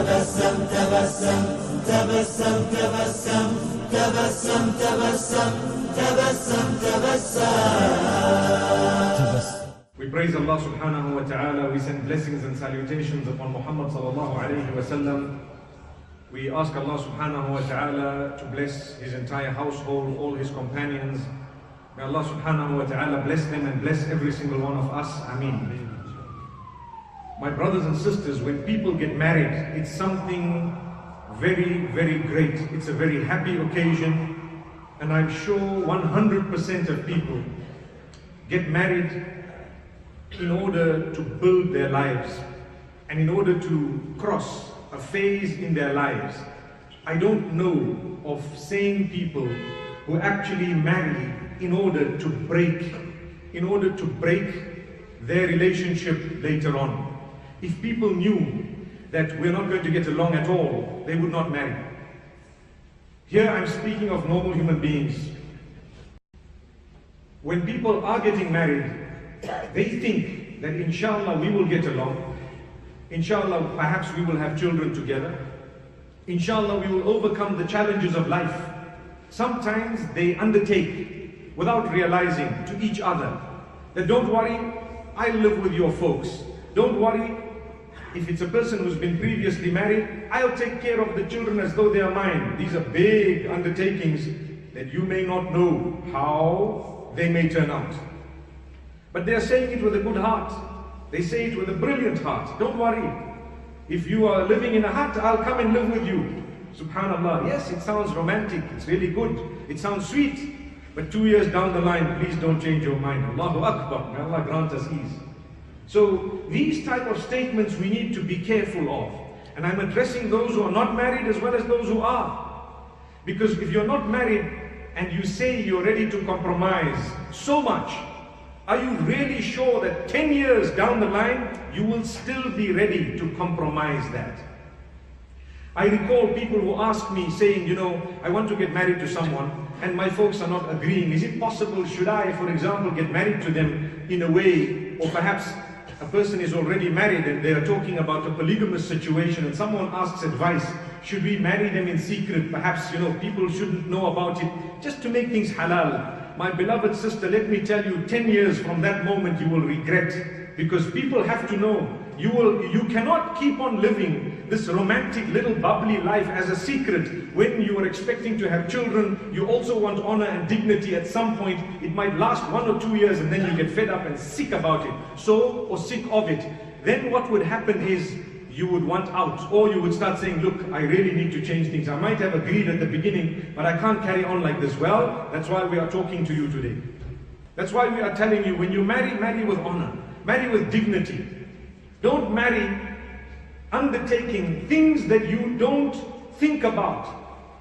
We praise Allah subhanahu wa ta'ala. We send blessings and salutations upon Muhammad sallallahu alayhi wa sallam. We ask Allah subhanahu wa ta'ala to bless his entire household, all his companions. May Allah subhanahu wa ta'ala bless them and bless every single one of us. Ameen. My brothers and sisters, when people get married, it's something very, very great. It's a very happy occasion. And I'm sure 100% of people get married in order to build their lives and in order to cross a phase in their lives. I don't know of sane people who actually marry in order to break their relationship later on. If people knew that we're not going to get along at all, they would not marry. Here I'm speaking of normal human beings. When people are getting married, they think that inshallah we will get along. Inshallah perhaps we will have children together. Inshallah we will overcome the challenges of life. Sometimes they undertake without realizing to each other that don't worry, I'll live with your folks. Don't worry, if it's a person who's been previously married, I'll take care of the children as though they are mine. These are big undertakings that you may not know how they may turn out. But they are saying it with a good heart. They say it with a brilliant heart. Don't worry. If you are living in a hut, I'll come and live with you. Subhanallah. Yes, it sounds romantic. It's really good. It sounds sweet. But 2 years down the line, please don't change your mind. Allahu Akbar. May Allah grant us ease. So these type of statements we need to be careful of. And I'm addressing those who are not married as well as those who are. Because if you're not married and you say you're ready to compromise so much, are you really sure that 10 years down the line, you will still be ready to compromise that? I recall people who ask me saying, you know, I want to get married to someone and my folks are not agreeing. Is it possible, should I, for example, get married to them in a way, or perhaps a person is already married and they are talking about a polygamous situation and someone asks advice, should we marry them in secret? Perhaps, you know, people shouldn't know about it, just to make things halal. My beloved sister, let me tell you, 10 years from that moment you will regret, because people have to know you cannot keep on living this romantic little bubbly life as a secret. When you are expecting to have children, you also want honor and dignity at some point. It might last 1 or 2 years and then you get fed up and sick about it, or sick of it. Then what would happen is you would want out, or you would start saying, look, I really need to change things. I might have agreed at the beginning, but I can't carry on like this. Well, that's why we are talking to you today. That's why we are telling you, when you marry, marry with honor, marry with dignity. Don't marry undertaking things that you don't think about.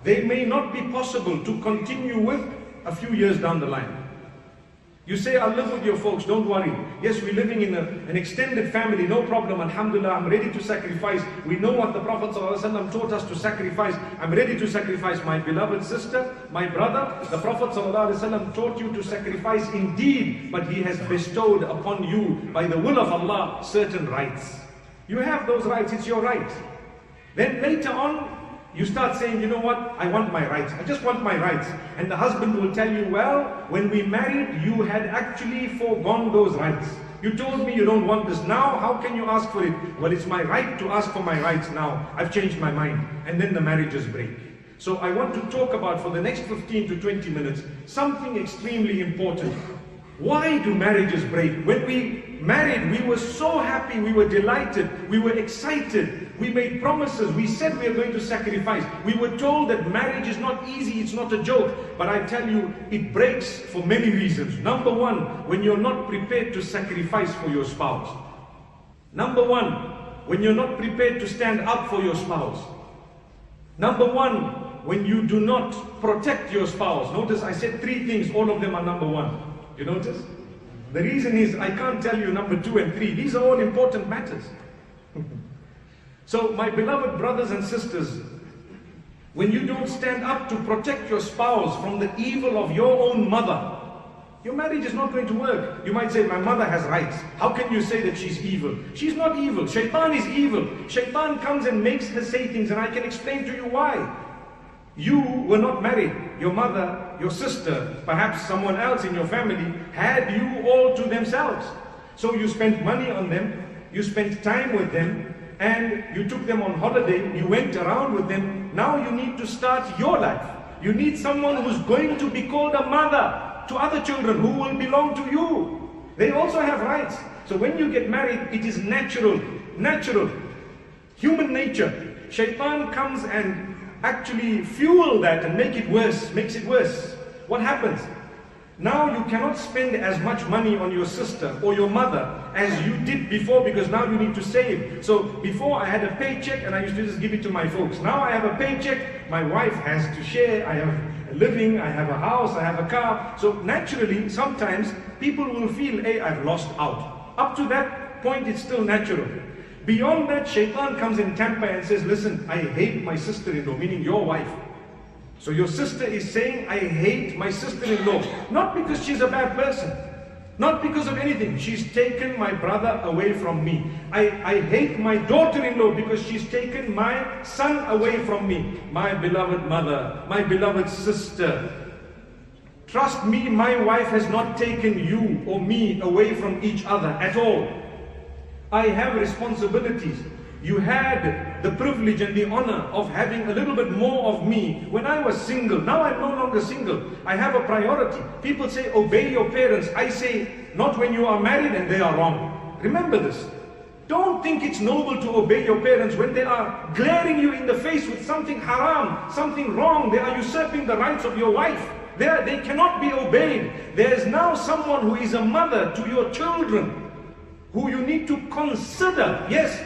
They may not be possible to continue with a few years down the line. You say, I'll live with your folks, don't worry. Yes, we're living in an extended family, no problem, alhamdulillah, I'm ready to sacrifice. We know what the Prophet ﷺ taught us to sacrifice. I'm ready to sacrifice. My beloved sister, my brother, the Prophet ﷺ taught you to sacrifice indeed, but he has bestowed upon you, by the will of Allah, certain rights. You have those rights, it's your right. Then later on, you start saying, you know what, I want my rights. I just want my rights. And the husband will tell you, well, when we married, you had actually foregone those rights. You told me you don't want this. Now, how can you ask for it? Well, it's my right to ask for my rights now. I've changed my mind. And then the marriages break. So I want to talk about, for the next 15 to 20 minutes, something extremely important. Why do marriages break? When we married, we were so happy, we were delighted, we were excited. We made promises, we said we are going to sacrifice. We were told that marriage is not easy, it's not a joke. But I tell you, it breaks for many reasons. Number one, when you're not prepared to sacrifice for your spouse. Number one, when you're not prepared to stand up for your spouse. Number one, when you do not protect your spouse. Notice I said 3 things, all of them are number 1. You notice? The reason is I can't tell you number 2 and 3. These are all important matters. So my beloved brothers and sisters, when you don't stand up to protect your spouse from the evil of your own mother, your marriage is not going to work. You might say, my mother has rights. How can you say that she's evil? She's not evil. Shaitan is evil. Shaitan comes and makes her say things, and I can explain to you why. You were not married. Your mother, your sister, perhaps someone else in your family had you all to themselves. So you spent money on them, you spent time with them, and you took them on holiday, you went around with them. Now you need to start your life. You need someone who's going to be called a mother to other children who will belong to you. They also have rights. So when you get married, it is natural, human nature. Shaitan comes and actually fuel that and makes it worse. What happens? Now you cannot spend as much money on your sister or your mother as you did before, because now you need to save. So before I had a paycheck and I used to just give it to my folks. Now I have a paycheck, my wife has to share, I have a living, I have a house, I have a car. So naturally, sometimes people will feel, hey, I've lost out. Up to that point, it's still natural. Beyond that, Shaitan comes in tamper and says, listen, I hate my sister-in-law, meaning your wife. So your sister is saying, I hate my sister-in-law. Not because she's a bad person. Not because of anything. She's taken my brother away from me. I hate my daughter-in-law because she's taken my son away from me. My beloved mother, my beloved sister. Trust me, my wife has not taken you or me away from each other at all. I have responsibilities. You had the privilege and the honor of having a little bit more of me when I was single. Now I'm no longer single. I have a priority. People say, obey your parents. I say, not when you are married and they are wrong. Remember this. Don't think it's noble to obey your parents when they are glaring you in the face with something haram, something wrong. They are usurping the rights of your wife. They cannot be obeyed. There is now someone who is a mother to your children, who you need to consider. Yes,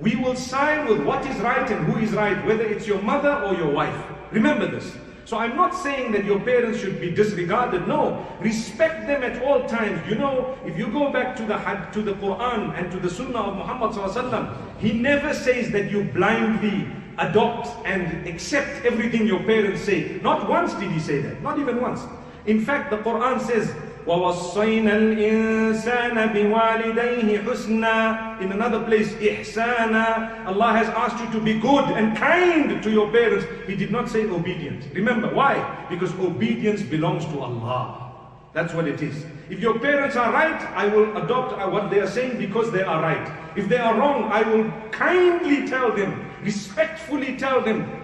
we will side with what is right and who is right, whether it's your mother or your wife. Remember this. So I'm not saying that your parents should be disregarded. No, respect them at all times. You know, if you go back to the Quran and to the Sunnah of Muhammad ﷺ, he never says that you blindly adopt and accept everything your parents say. Not once did he say that. Not even once. In fact, the Quran says, وَوَصَّيْنَا الْإِنسَانَ بِوَالِدَيْهِ حُسْنًا. In another place, إِحْسَانًا. Allah has asked you to be good and kind to your parents. He did not say obedient. Remember, why? Because obedience belongs to Allah. That's what it is. If your parents are right, I will adopt what they are saying because they are right. If they are wrong, I will kindly tell them, respectfully tell them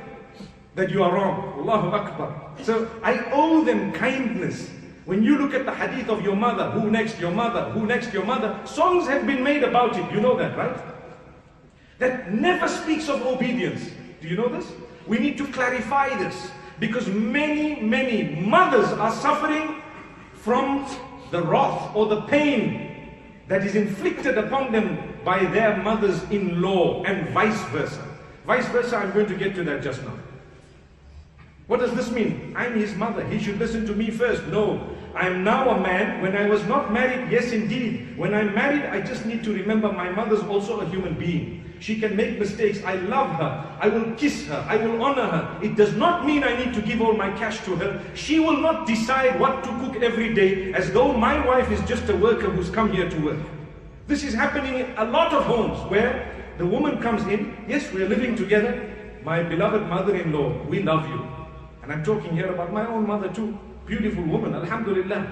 that you are wrong. Allahu Akbar. So I owe them kindness. When you look at the hadith of your mother, who next your mother, who next your mother, songs have been made about it. You know that, right? That never speaks of obedience. Do you know this? We need to clarify this, because many mothers are suffering from the wrath or the pain that is inflicted upon them by their mothers-in-law, and vice versa. Vice versa, I'm going to get to that just now. What does this mean? I'm his mother. He should listen to me first. No. I'm now a man. When I was not married, yes indeed. When I'm married, I just need to remember my mother's also a human being. She can make mistakes. I love her. I will kiss her. I will honor her. It does not mean I need to give all my cash to her. She will not decide what to cook every day as though my wife is just a worker who's come here to work. This is happening in a lot of homes where the woman comes in. Yes, we're living together. My beloved mother-in-law, we love you. And I'm talking here about my own mother too. Beautiful woman, alhamdulillah.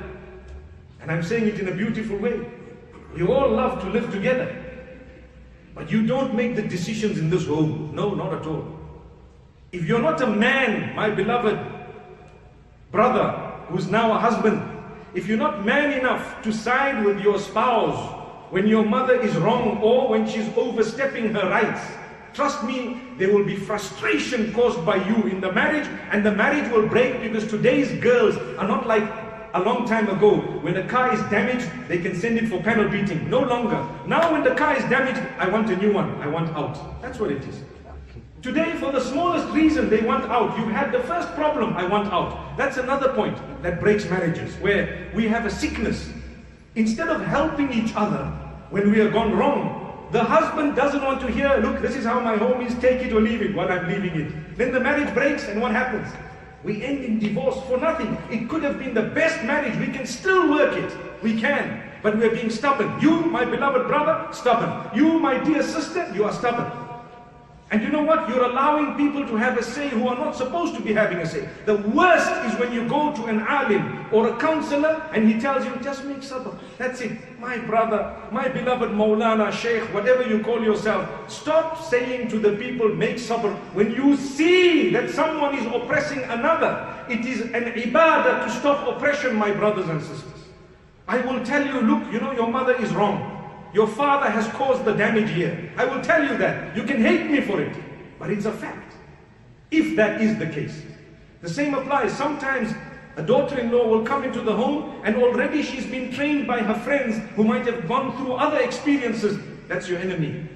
And I'm saying it in a beautiful way. We all love to live together. But you don't make the decisions in this home. No, not at all. If you're not a man, my beloved brother, who's now a husband, if you're not man enough to side with your spouse when your mother is wrong or when she's overstepping her rights, trust me, there will be frustration caused by you in the marriage, and the marriage will break, because today's girls are not like a long time ago. When a car is damaged, they can send it for panel beating. No longer. Now when the car is damaged, I want a new one. I want out. That's what it is. Today, for the smallest reason, they want out. You've had the first problem, I want out. That's another point that breaks marriages, where we have a sickness. Instead of helping each other when we have gone wrong, the husband doesn't want to hear, look, this is how my home is, take it or leave it while I'm leaving it. Then the marriage breaks, and what happens? We end in divorce for nothing. It could have been the best marriage. We can still work it. We can. But we are being stubborn. You, my beloved brother, stubborn. You, my dear sister, you are stubborn. And you know what? You're allowing people to have a say who are not supposed to be having a say. The worst is when you go to an alim or a counselor and he tells you, just make sabr. That's it. My brother, my beloved Maulana, Sheikh, whatever you call yourself, stop saying to the people, make sabr. When you see that someone is oppressing another, it is an ibadah to stop oppression, my brothers and sisters. I will tell you, look, you know your mother is wrong. Your father has caused the damage here. I will tell you that. You can hate me for it, but it's a fact. If that is the case. The same applies. Sometimes a daughter-in-law will come into the home and already she's been trained by her friends who might have gone through other experiences. That's your enemy.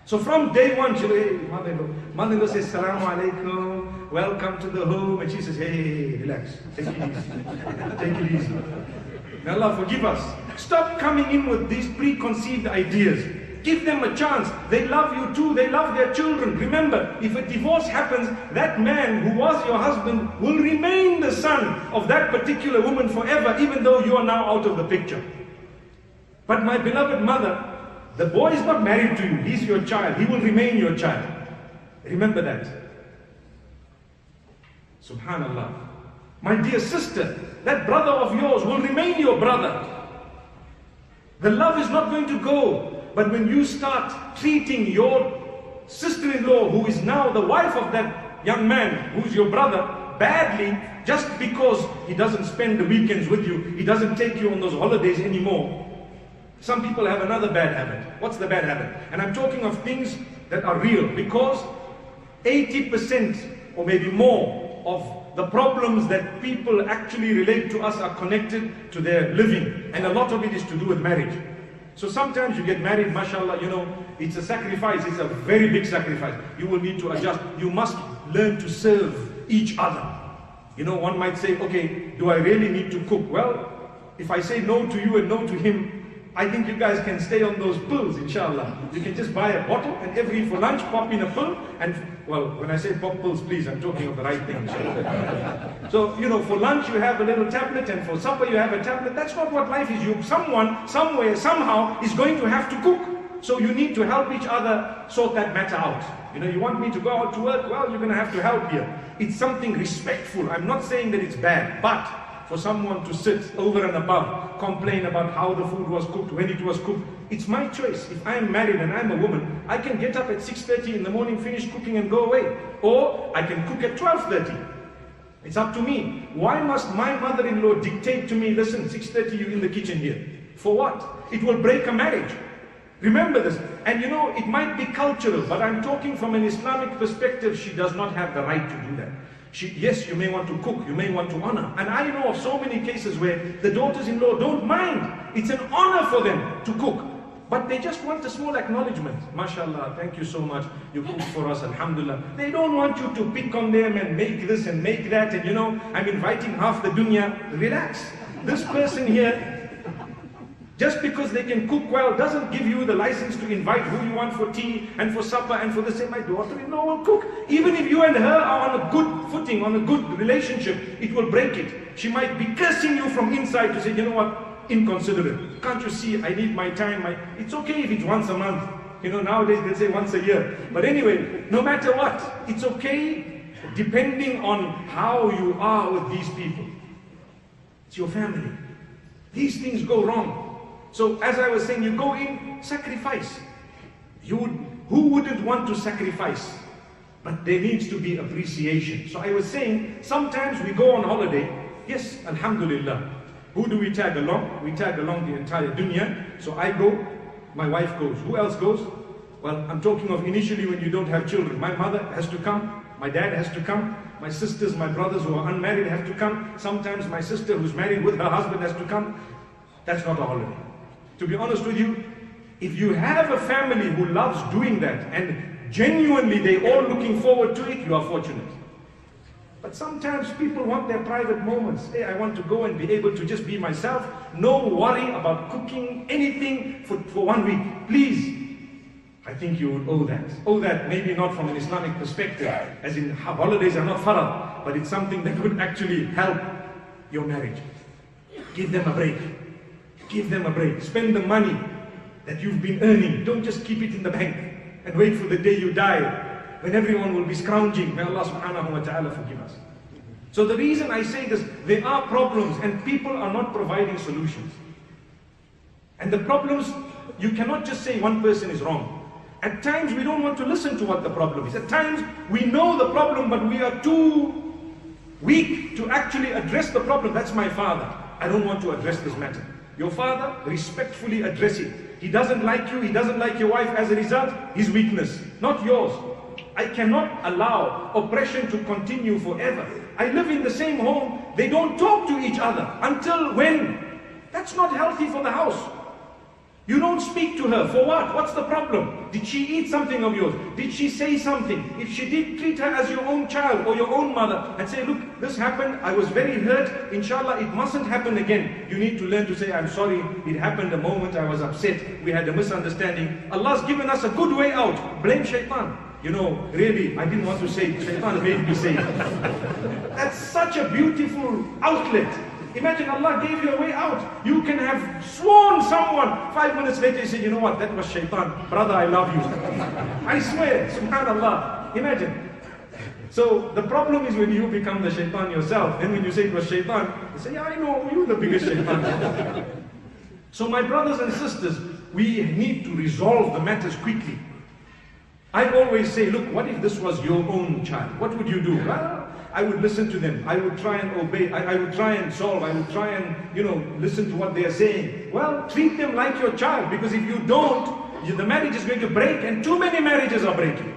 So from day one, she'll say, hey, mother-in-law. Mother-in-law says, Assalamu alaikum, welcome to the home. And she says, hey, relax, take it easy. Take it easy. May Allah forgive us. Stop coming in with these preconceived ideas. Give them a chance. They love you too. They love their children. Remember, if a divorce happens, that man who was your husband will remain the son of that particular woman forever, even though you are now out of the picture. But my beloved mother, the boy is not married to you. He's your child. He will remain your child. Remember that. Subhanallah. My dear sister, that brother of yours will remain your brother. The love is not going to go. But when you start treating your sister-in-law, who is now the wife of that young man, who's your brother, badly, just because he doesn't spend the weekends with you, he doesn't take you on those holidays anymore. Some people have another bad habit. What's the bad habit? And I'm talking of things that are real, because 80% or maybe more of the problems that people actually relate to us are connected to their living, and a lot of it is to do with marriage. So sometimes you get married, mashallah, you know, it's a sacrifice, it's a very big sacrifice. You will need to adjust. You must learn to serve each other. You know, one might say, okay, do I really need to cook? Well, if I say no to you and no to him, I think you guys can stay on those pills, inshallah. You can just buy a bottle and for lunch, pop in a pill. And, well, when I say pop pills, please, I'm talking of the right thing. So, you know, for lunch you have a little tablet, and for supper you have a tablet. That's not what life is. Someone, somewhere, somehow is going to have to cook. So you need to help each other sort that matter out. You know, you want me to go out to work? Well, you're going to have to help here. It's something respectful. I'm not saying that it's bad, but for someone to sit over and above, complain about how the food was cooked, when it was cooked, it's my choice. If I'm married and I'm a woman, I can get up at 6:30 in the morning, finish cooking and go away. Or I can cook at 12:30. It's up to me. Why must my mother-in-law dictate to me, listen, 6:30 you're in the kitchen here? For what? It will break a marriage. Remember this. And you know, it might be cultural, but I'm talking from an Islamic perspective. She does not have the right to do that. Yes, you may want to cook, you may want to honor. And I know of so many cases where the daughters-in-law don't mind. It's an honor for them to cook. But they just want a small acknowledgement. MashaAllah, thank you so much. You cooked for us, alhamdulillah. They don't want you to pick on them and make this and make that. And you know, I'm inviting half the dunya. Relax. This person here, just because they can cook well, doesn't give you the license to invite who you want for tea and for supper and for the same. My daughter-in-law will cook. Even if you and her are on a good footing, on a good relationship, it will break it. She might be cursing you from inside to say, you know what, inconsiderate. Can't you see, I need my time. It's okay if it's once a month. You know, nowadays they'll say once a year. But anyway, no matter what, it's okay depending on how you are with these people. It's your family. These things go wrong. So as I was saying, you go in, sacrifice. Who wouldn't want to sacrifice? But there needs to be appreciation. So I was saying, sometimes we go on holiday. Yes, alhamdulillah. Who do we tag along? We tag along the entire dunya. So I go, my wife goes. Who else goes? Well, I'm talking of initially when you don't have children. My mother has to come. My dad has to come. My sisters, my brothers who are unmarried have to come. Sometimes my sister who's married with her husband has to come. That's not a holiday. To be honest with you, if you have a family who loves doing that and genuinely they're all looking forward to it, you are fortunate. But sometimes people want their private moments. Hey, I want to go and be able to just be myself. No worry about cooking anything for 1 week. Please. I think you would owe that. Owe that, maybe not from an Islamic perspective, as in holidays are not farad, but it's something that would actually help your marriage. Give them a break. Give them a break. Spend the money that you've been earning. Don't just keep it in the bank and wait for the day you die, when everyone will be scrounging. May Allah subhanahu wa ta'ala forgive us. So the reason I say this, there are problems and people are not providing solutions. And the problems, you cannot just say one person is wrong. At times we don't want to listen to what the problem is. At times we know the problem, but we are too weak to actually address the problem. That's my father. I don't want to address this matter. Your father, respectfully address it. He doesn't like you, he doesn't like your wife. As a result, his weakness, not yours. I cannot allow oppression to continue forever. I live in the same home, they don't talk to each other. Until when? That's not healthy for the house. You don't speak to her. For what? What's the problem? Did she eat something of yours? Did she say something? If she did, treat her as your own child or your own mother and say, look, this happened, I was very hurt, inshallah it mustn't happen again. You need to learn to say, I'm sorry, it happened a moment, I was upset, we had a misunderstanding. Allah's given us a good way out. Blame shaitan. You know, really, I didn't want to say it. Shaitan made me say it. That's such a beautiful outlet. Imagine Allah gave you a way out. You can have sworn someone. 5 minutes later, you say, you know what, that was shaitan. Brother, I love you. I swear, subhanallah. Imagine. So the problem is when you become the shaitan yourself. Then when you say it was shaitan, you say, yeah, I know, you're the biggest shaitan. So my brothers and sisters, we need to resolve the matters quickly. I always say, look, what if this was your own child? What would you do? Well, I would listen to them. I would try and obey. I would try and solve. I would try and, listen to what they are saying. Well, treat them like your child, because if you don't, the marriage is going to break, and too many marriages are breaking.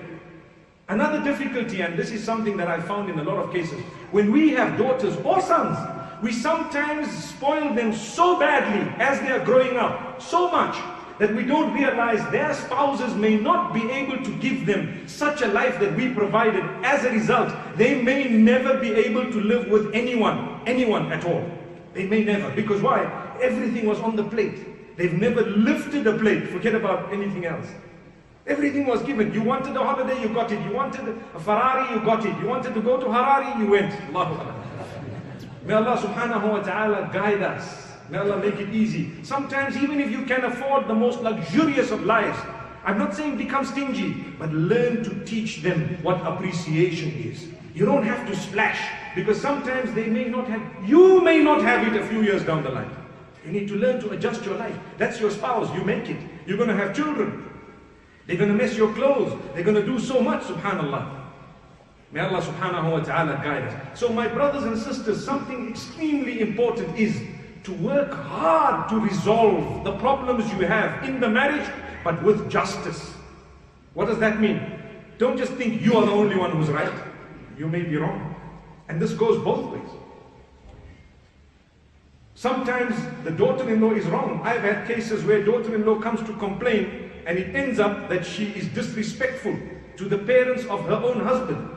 Another difficulty, and this is something that I found in a lot of cases, when we have daughters or sons, we sometimes spoil them so badly as they are growing up, so much, that we don't realize their spouses may not be able to give them such a life that we provided. As a result, they may never be able to live with anyone at all. They may never. Because why? Everything was on the plate. They've never lifted a plate. Forget about anything else. Everything was given. You wanted a holiday, you got it. You wanted a Ferrari, you got it. You wanted to go to Harari, you went. Allahu Akbar. May Allah subhanahu wa ta'ala guide us. May Allah make it easy. Sometimes even if you can afford the most luxurious of lives, I'm not saying become stingy, but learn to teach them what appreciation is. You don't have to splash, because sometimes they may not have, you may not have it a few years down the line. You need to learn to adjust your life. That's your spouse, you make it. You're going to have children. They're going to mess your clothes. They're going to do so much, subhanallah. May Allah subhanahu wa ta'ala guide us. So my brothers and sisters, something extremely important is to work hard to resolve the problems you have in the marriage, but with justice. What does that mean? Don't just think you are the only one who's right. You may be wrong. And this goes both ways. Sometimes the daughter-in-law is wrong. I've had cases where daughter-in-law comes to complain, and it ends up that she is disrespectful to the parents of her own husband.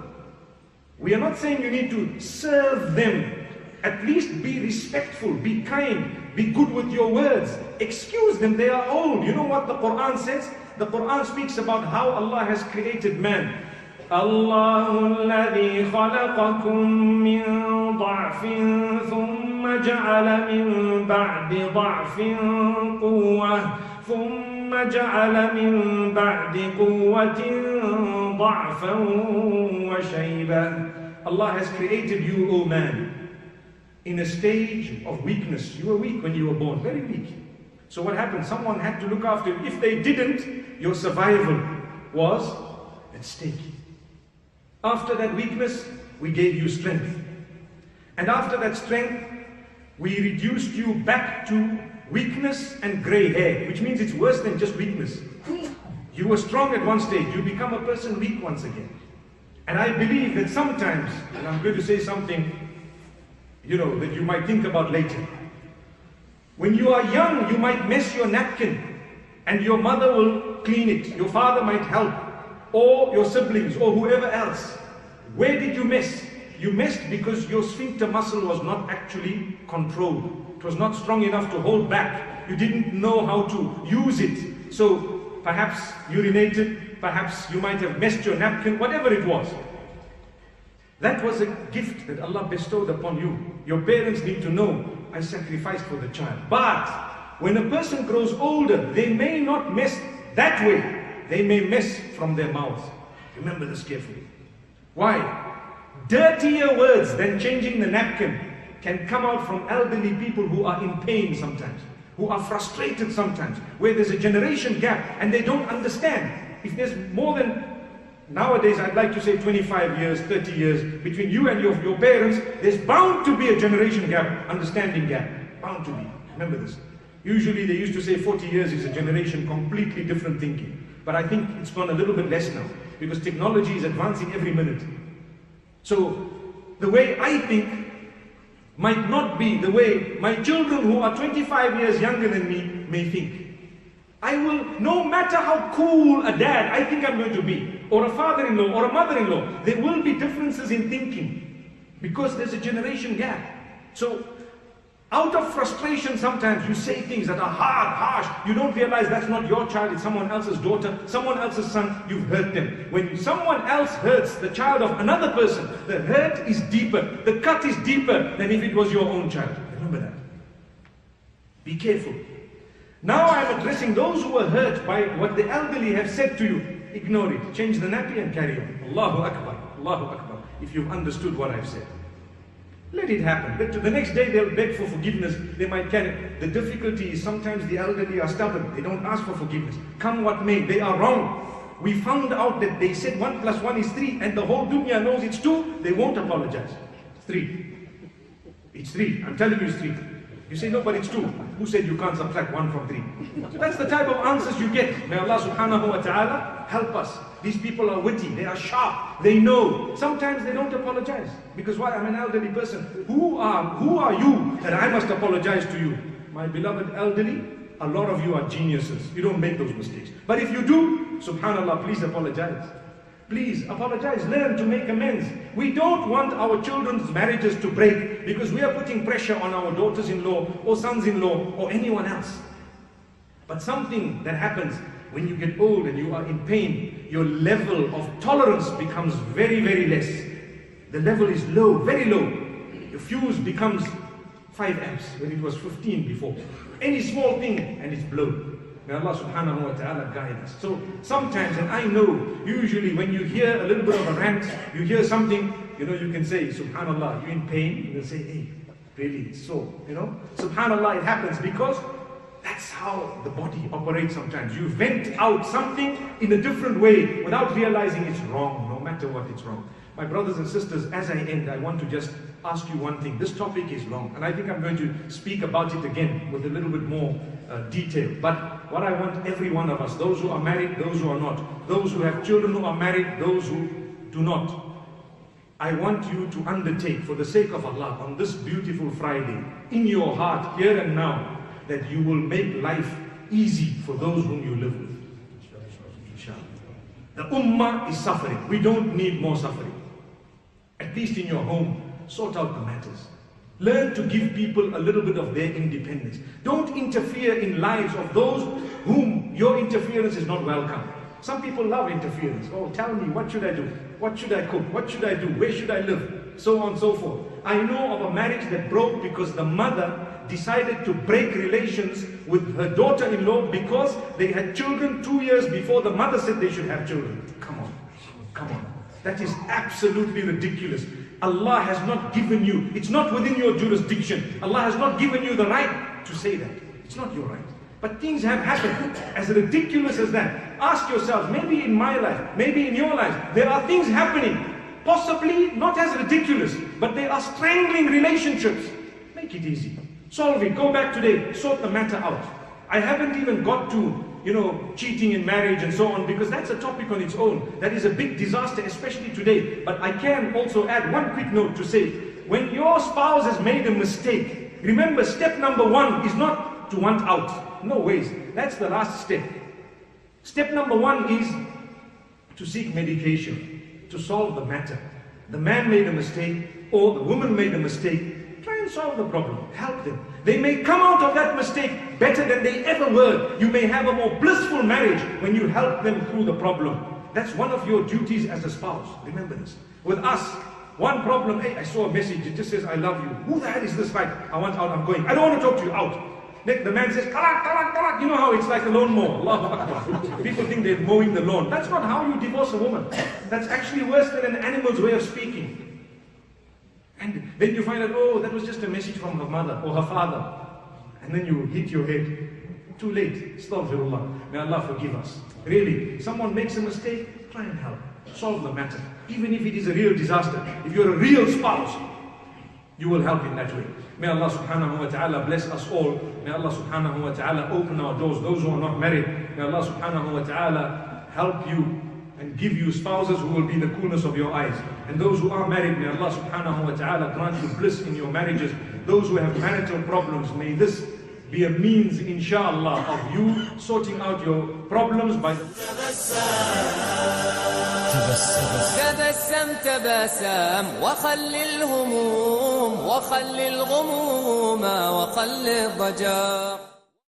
We are not saying you need to serve them. At least be respectful, be kind, be good with your words. Excuse them, they are old. You know what the Quran says? The Quran speaks about how Allah has created man. Allahu alladhi khalaqakum min dha'fin thumma ja'ala min ba'di dha'fin quwwah thumma ja'ala min ba'di quwwatin dha'fan wa shaybah. Allah has created you, O man, in a stage of weakness. You were weak when you were born, very weak. So what happened? Someone had to look after you. If they didn't, your survival was at stake. After that weakness, we gave you strength. And after that strength, we reduced you back to weakness and grey hair, which means it's worse than just weakness. You were strong at one stage, you become a person weak once again. And I believe that sometimes, and I'm going to say something that you might think about later. When you are young, you might mess your napkin and your mother will clean it. Your father might help, or your siblings, or whoever else. Where did you mess? You messed because your sphincter muscle was not actually controlled. It was not strong enough to hold back. You didn't know how to use it. So perhaps urinated, perhaps you might have messed your napkin, whatever it was. That was a gift that Allah bestowed upon you. Your parents need to know, I sacrificed for the child. But when a person grows older, they may not mess that way. They may mess from their mouths. Remember this carefully. Why? Dirtier words than changing the napkin can come out from elderly people who are in pain sometimes, who are frustrated sometimes, where there's a generation gap and they don't understand. If there's more than, nowadays I'd like to say 25 years, 30 years, between you and your parents, there's bound to be a generation gap, understanding gap. Bound to be. Remember this. Usually they used to say 40 years is a generation completely different thinking. But I think it's gone a little bit less now, because technology is advancing every minute. So the way I think might not be the way my children who are 25 years younger than me may think. I will, no matter how cool a dad I think I'm going to be, or a father-in-law, or a mother-in-law, there will be differences in thinking, because there's a generation gap. So out of frustration, sometimes you say things that are hard, harsh. You don't realize that's not your child, it's someone else's daughter, someone else's son. You've hurt them. When someone else hurts the child of another person, the hurt is deeper, the cut is deeper than if it was your own child. Remember that. Be careful. Now I'm addressing those who were hurt by what the elderly have said to you. Ignore it. Change the nappy and carry on. Allahu Akbar. Allahu Akbar. If you've understood what I've said. Let it happen. But the next day they'll beg for forgiveness. They might carry. The difficulty is sometimes the elderly are stubborn. They don't ask for forgiveness. Come what may, they are wrong. We found out that they said 1 + 1 is 3 and the whole dunya knows it's 2. They won't apologize. It's 3. It's 3. I'm telling you it's 3. You say no, but it's 2. Who said you can't subtract 1 from 3? So that's the type of answers you get. May Allah subhanahu wa ta'ala help us. These people are witty, they are sharp, they know. Sometimes they don't apologize. Because why? I'm an elderly person. Who are you that I must apologize to you? My beloved elderly, a lot of you are geniuses. You don't make those mistakes. But if you do, subhanallah, please apologize. Please apologize, learn to make amends. We don't want our children's marriages to break because we are putting pressure on our daughters-in-law or sons-in-law or anyone else. But something that happens when you get old and you are in pain, your level of tolerance becomes very, very less. The level is low, very low. Your fuse becomes 5 amps when it was 15 before. Any small thing and it's blown. May Allah subhanahu wa ta'ala guide us. So sometimes, and I know, usually when you hear a little bit of a rant, you hear something, you can say, subhanallah, you're in pain, you will say, hey, really, it's so, subhanallah, it happens because that's how the body operates sometimes. You vent out something in a different way without realizing it's wrong, no matter what, it's wrong. My brothers and sisters, as I end, I want to just ask you one thing. This topic is long, and I think I'm going to speak about it again with a little bit more detail. But what I want every one of us, those who are married, those who are not, those who have children who are married, those who do not, I want you to undertake, for the sake of Allah, on this beautiful Friday, in your heart, here and now, that you will make life easy for those whom you live with. Inshallah. The ummah is suffering. We don't need more suffering. At least in your home, sort out the matters. Learn to give people a little bit of their independence. Don't interfere in lives of those whom your interference is not welcome. Some people love interference. Oh, tell me, what should I do? What should I cook? What should I do? Where should I live? So on and so forth. I know of a marriage that broke because the mother decided to break relations with her daughter-in-law because they had children 2 years before the mother said they should have children. Come on, come on. That is absolutely ridiculous. Allah has not given you, it's not within your jurisdiction. Allah has not given you the right to say that. It's not your right. But things have happened as ridiculous as that. Ask yourself, maybe in my life, maybe in your life, there are things happening, possibly not as ridiculous, but they are strangling relationships. Make it easy. Solve it. Go back today. Sort the matter out. I haven't even got to, cheating in marriage and so on, because that's a topic on its own. That is a big disaster, especially today. But I can also add one quick note to say, when your spouse has made a mistake, remember, step number 1 is not to want out. No ways. That's the last step. Step number 1 is to seek medication, to solve the matter. The man made a mistake, or the woman made a mistake. Try and solve the problem. Help them. They may come out of that mistake better than they ever were. You may have a more blissful marriage when you help them through the problem. That's one of your duties as a spouse. Remember this. With us, one problem, hey, I saw a message, it just says, I love you. Who the hell is this right? I want out, I'm going. I don't want to talk to you, out. The man says, talak, talak, talak. You know how it's like a lawnmower. Allahu Akbar. People think they're mowing the lawn. That's not how you divorce a woman. That's actually worse than an animal's way of speaking. And then you find out, oh, that was just a message from her mother or her father. And then you hit your head. Too late. Astaghfirullah. May Allah forgive us. Really, someone makes a mistake, try and help. Solve the matter. Even if it is a real disaster. If you're a real spouse, you will help in that way. May Allah subhanahu wa ta'ala bless us all. May Allah subhanahu wa ta'ala open our doors. Those who are not married, may Allah subhanahu wa ta'ala help you and give you spouses who will be the coolness of your eyes. And those who are married, may Allah subhanahu wa ta'ala grant you bliss in your marriages. Those who have marital problems, may this be a means, inshallah, of you sorting out your problems by تبسم تبسم وخل الهموم وخل الغموم وخل الضجر